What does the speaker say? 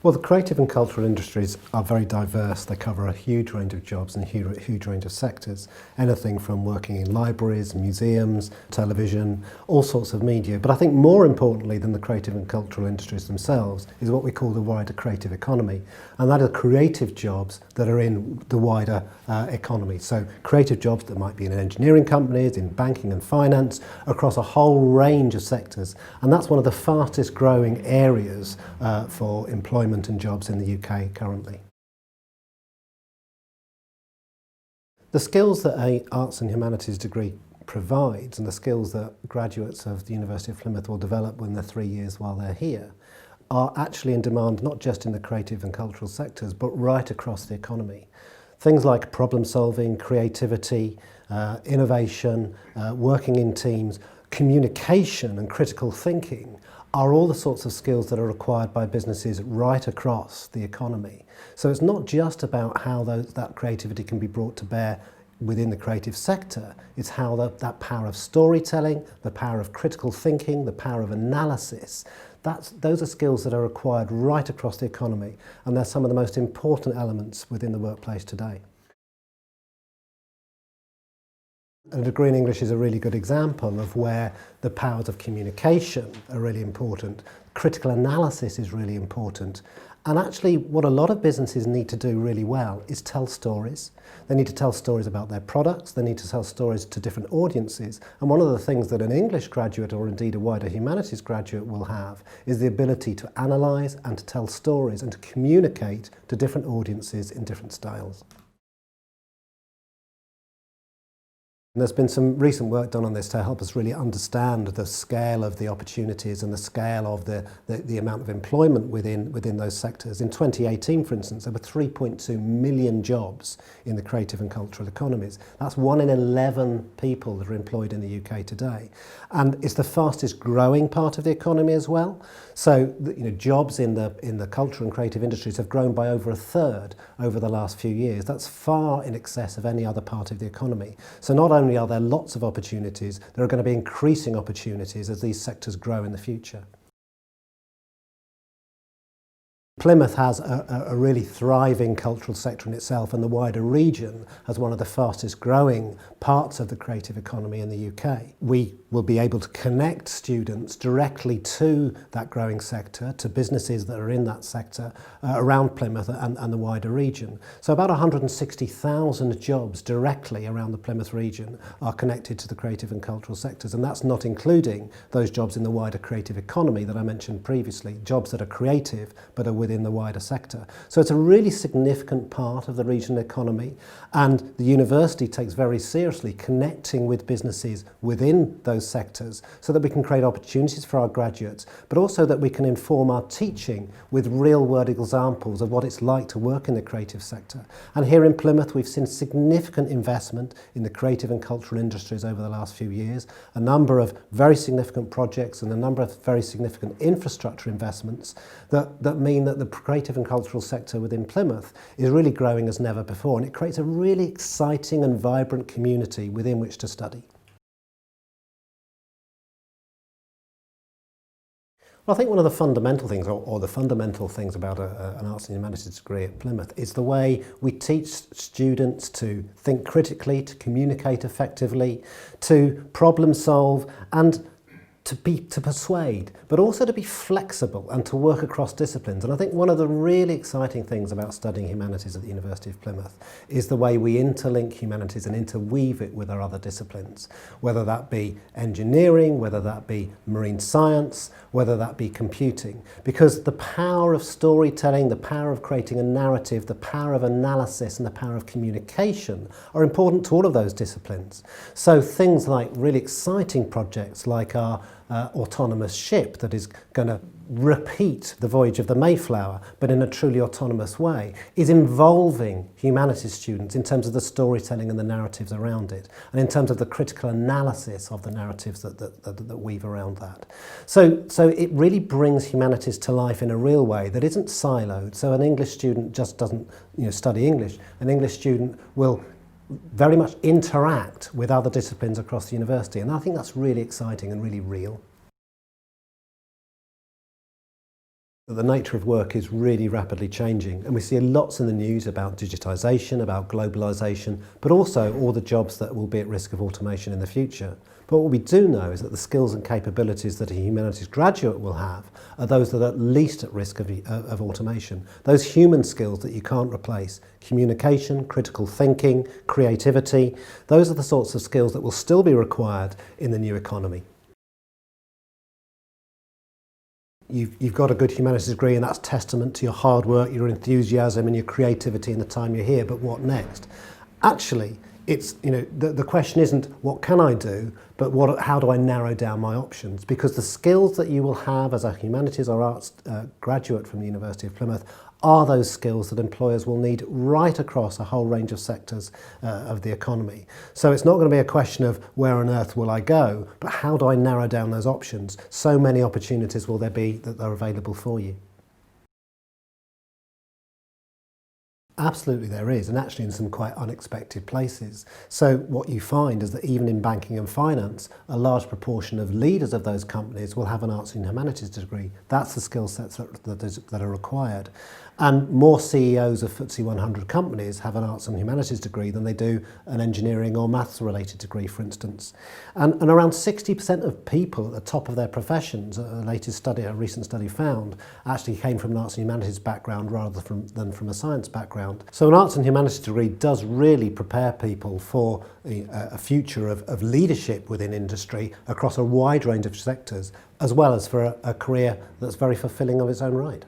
Well, the creative and cultural industries are very diverse. They cover a huge range of jobs and a huge range of sectors. Anything from working in libraries, museums, television, all sorts of media. But I think more importantly than the creative and cultural industries themselves is what we call the wider creative economy. And that are creative jobs that are in the wider economy. So creative jobs that might be in engineering companies, in banking and finance, across a whole range of sectors. And that's one of the fastest growing areas for employment and jobs in the UK currently. The skills that an arts and humanities degree provides and the skills that graduates of the University of Plymouth will develop when they're 3 years while they're here are actually in demand not just in the creative and cultural sectors but right across the economy. Things like problem solving, creativity, innovation, working in teams, communication and critical thinking are all the sorts of skills that are required by businesses right across the economy. So it's not just about how that creativity can be brought to bear within the creative sector, it's how that power of storytelling, the power of critical thinking, the power of analysis, those are skills that are required right across the economy, and they're some of the most important elements within the workplace today. A degree in English is a really good example of where the powers of communication are really important. Critical analysis is really important. And actually what a lot of businesses need to do really well is tell stories. They need to tell stories about their products, they need to tell stories to different audiences. And one of the things that an English graduate or indeed a wider humanities graduate will have is the ability to analyse and to tell stories and to communicate to different audiences in different styles. And there's been some recent work done on this to help us really understand the scale of the opportunities and the scale of the amount of employment within those sectors. In 2018, for instance, there were 3.2 million jobs in the creative and cultural economies. That's 1 in 11 people that are employed in the UK today. And it's the fastest growing part of the economy as well. So jobs in the cultural and creative industries have grown by over 1/3 over the last few years. That's far in excess of any other part of the economy. So not only are there lots of opportunities, there are going to be increasing opportunities as these sectors grow in the future. Plymouth has a really thriving cultural sector in itself, and the wider region has one of the fastest growing parts of the creative economy in the UK. We will be able to connect students directly to that growing sector, to businesses that are in that sector around Plymouth and the wider region. So about 160,000 jobs directly around the Plymouth region are connected to the creative and cultural sectors, and that's not including those jobs in the wider creative economy that I mentioned previously, jobs that are creative but are within the wider sector. So it's a really significant part of the regional economy, and the university takes very seriously connecting with businesses within those sectors so that we can create opportunities for our graduates, but also that we can inform our teaching with real-world examples of what it's like to work in the creative sector. And here in Plymouth we've seen significant investment in the creative and cultural industries over the last few years, a number of very significant projects and a number of very significant infrastructure investments that mean that the creative and cultural sector within Plymouth is really growing as never before, and it creates a really exciting and vibrant community within which to study. Well, I think one of the fundamental things, or the fundamental things about an arts and humanities degree at Plymouth is the way we teach students to think critically, to communicate effectively, to problem solve and to persuade, but also to be flexible and to work across disciplines. And I think one of the really exciting things about studying humanities at the University of Plymouth is the way we interlink humanities and interweave it with our other disciplines, whether that be engineering, whether that be marine science, whether that be computing. Because the power of storytelling, the power of creating a narrative, the power of analysis and the power of communication are important to all of those disciplines. So things like really exciting projects like our autonomous ship that is going to repeat the voyage of the Mayflower, but in a truly autonomous way, is involving humanities students in terms of the storytelling and the narratives around it, and in terms of the critical analysis of the narratives that weave around that. So it really brings humanities to life in a real way that isn't siloed. So an English student just doesn't study English. An English student will very much interact with other disciplines across the university, and I think that's really exciting and really real. The nature of work is really rapidly changing, and we see lots in the news about digitisation, about globalisation, but also all the jobs that will be at risk of automation in the future. But what we do know is that the skills and capabilities that a humanities graduate will have are those that are at least at risk of automation. Those human skills that you can't replace: communication, critical thinking, creativity. Those are the sorts of skills that will still be required in the new economy. You've got a good humanities degree, and that's testament to your hard work, your enthusiasm and your creativity in the time you're here, but what next? Actually, it's, the question isn't what can I do, but how do I narrow down my options? Because the skills that you will have as a humanities or arts graduate from the University of Plymouth are those skills that employers will need right across a whole range of sectors of the economy. So it's not going to be a question of where on earth will I go, but how do I narrow down those options? So many opportunities will there be that are available for you. Absolutely there is, and actually in some quite unexpected places. So what you find is that even in banking and finance, a large proportion of leaders of those companies will have an arts and humanities degree. That's the skill sets that are required. And more CEOs of FTSE 100 companies have an arts and humanities degree than they do an engineering or maths related degree, for instance. And around 60% of people at the top of their professions, a recent study found, actually came from an arts and humanities background rather than from a science background. So an arts and humanities degree does really prepare people for a future of leadership within industry across a wide range of sectors, as well as for a career that's very fulfilling of its own right.